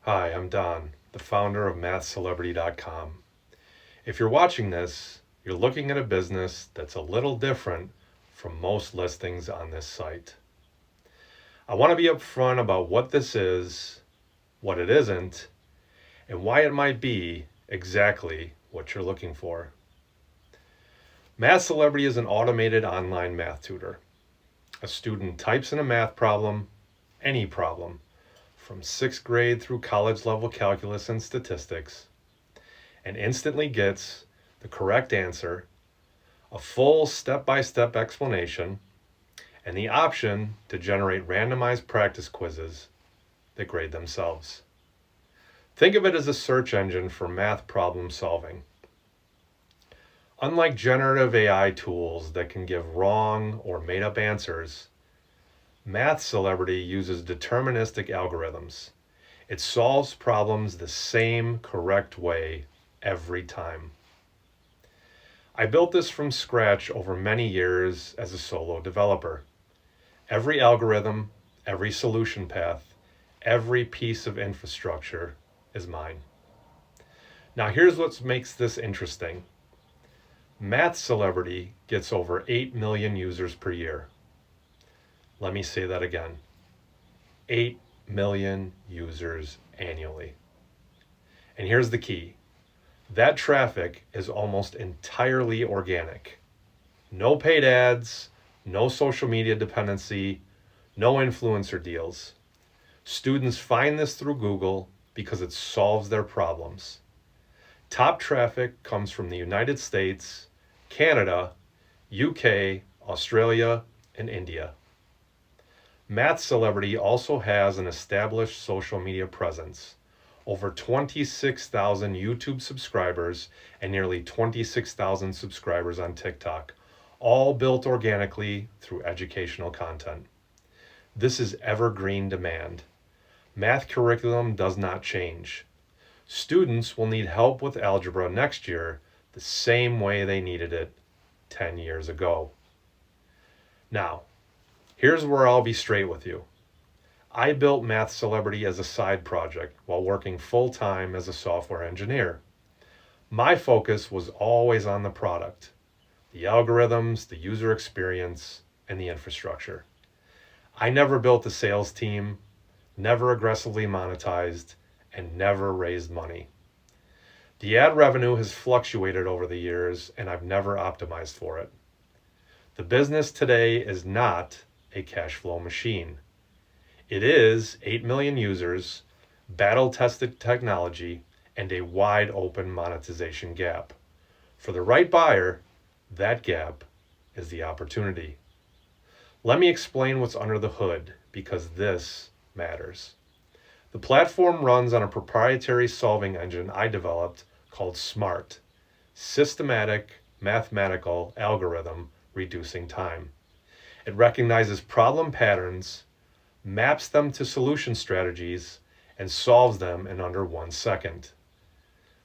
Hi, I'm Don, the founder of MathCelebrity.com. If you're watching this, you're looking at a business that's a little different from most listings on this site. I want to be upfront about what this is, what it isn't, and why it might be exactly what you're looking for. MathCelebrity is an automated online math tutor. A student types in a math problem, any problem, from 6th grade through college level calculus and statistics, and instantly gets the correct answer, a full step-by-step explanation, and the option to generate randomized practice quizzes that grade themselves. Think of it as a search engine for math problem solving. Unlike generative AI tools that can give wrong or made-up answers, MathCelebrity uses deterministic algorithms. It solves problems the same correct way every time. I built this from scratch over many years as a solo developer. Every algorithm, every solution path, every piece of infrastructure is mine. Now here's what makes this interesting. MathCelebrity gets over 8 million users per year. Let me say that again. 8 million users annually. And here's the key. That traffic is almost entirely organic. No paid ads, no social media dependency, no influencer deals. Students find this through Google because it solves their problems. Top traffic comes from the United States, Canada, UK, Australia, and India. MathCelebrity also has an established social media presence, over 26,000 YouTube subscribers and nearly 26,000 subscribers on TikTok, all built organically through educational content. This is evergreen demand. Math curriculum does not change. Students will need help with algebra next year the same way they needed it 10 years ago. Now, here's where I'll be straight with you. I built MathCelebrity as a side project while working full-time as a software engineer. My focus was always on the product, the algorithms, the user experience, and the infrastructure. I never built a sales team, never aggressively monetized, and never raised money. The ad revenue has fluctuated over the years, and I've never optimized for it. The business today is not a cash flow machine. It is 8 million users, battle-tested technology, and a wide open monetization gap. For the right buyer, that gap is the opportunity. Let me explain what's under the hood, because this matters. The platform runs on a proprietary solving engine I developed called SMART, Systematic Mathematical Algorithm Reducing Time. It recognizes problem patterns, maps them to solution strategies, and solves them in under 1 second.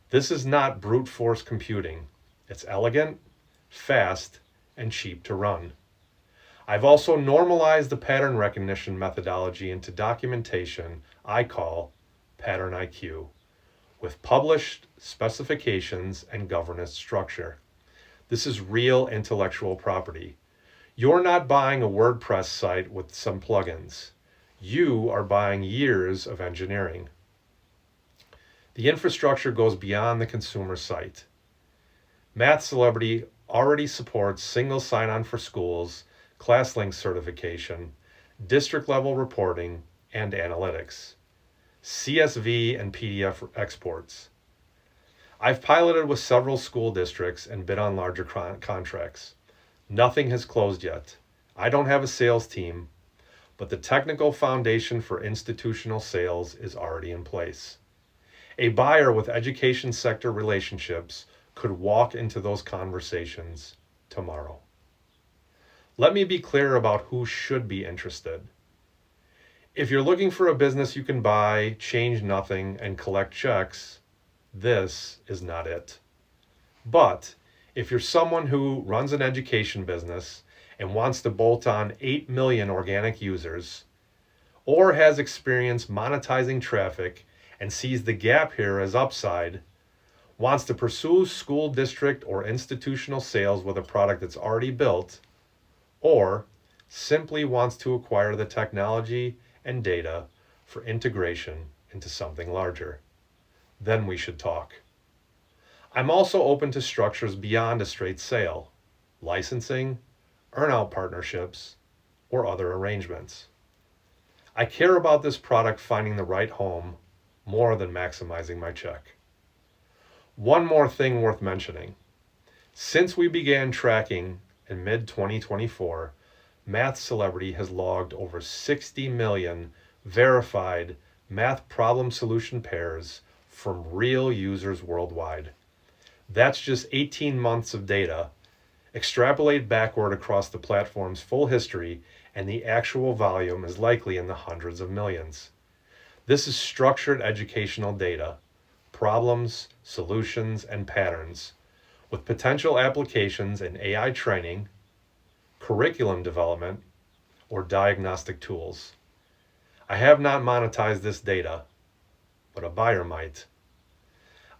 This is not brute force computing. It's elegant, fast, and cheap to run. I've also normalized the pattern recognition methodology into documentation I call Pattern IQ, with published specifications and governance structure. This is real intellectual property. You're not buying a WordPress site with some plugins. You are buying years of engineering. The infrastructure goes beyond the consumer site. MathCelebrity already supports single sign-on for schools, ClassLink certification, district-level reporting, and analytics, CSV and PDF exports. I've piloted with several school districts and bid on larger contracts. Nothing has closed yet. I don't have a sales team, but the technical foundation for institutional sales is already in place. A buyer with education sector relationships could walk into those conversations tomorrow. Let me be clear about who should be interested. If you're looking for a business you can buy, change nothing, and collect checks, this is not it. But if you're someone who runs an education business and wants to bolt on 8 million organic users, or has experience monetizing traffic and sees the gap here as upside, wants to pursue school district or institutional sales with a product that's already built, or simply wants to acquire the technology and data for integration into something larger, then we should talk. I'm also open to structures beyond a straight sale, licensing, earn-out partnerships, or other arrangements. I care about this product finding the right home more than maximizing my check. One more thing worth mentioning. Since we began tracking in mid-2024, MathCelebrity has logged over 60 million verified math problem solution pairs from real users worldwide. That's just 18 months of data. Extrapolate backward across the platform's full history, and the actual volume is likely in the hundreds of millions. This is structured educational data, problems, solutions, and patterns, with potential applications in AI training, curriculum development, or diagnostic tools. I have not monetized this data, but a buyer might.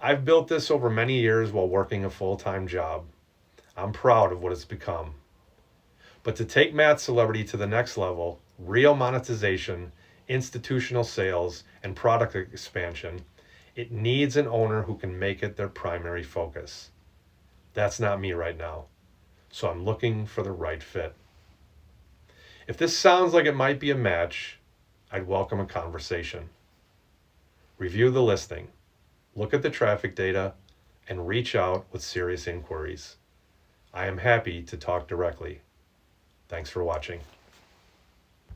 I've built this over many years while working a full-time job. I'm proud of what it's become. But to take MathCelebrity to the next level, real monetization, institutional sales, and product expansion, it needs an owner who can make it their primary focus. That's not me right now, so I'm looking for the right fit. If this sounds like it might be a match, I'd welcome a conversation. Review the listing, look at the traffic data, and reach out with serious inquiries. I am happy to talk directly. Thanks for watching.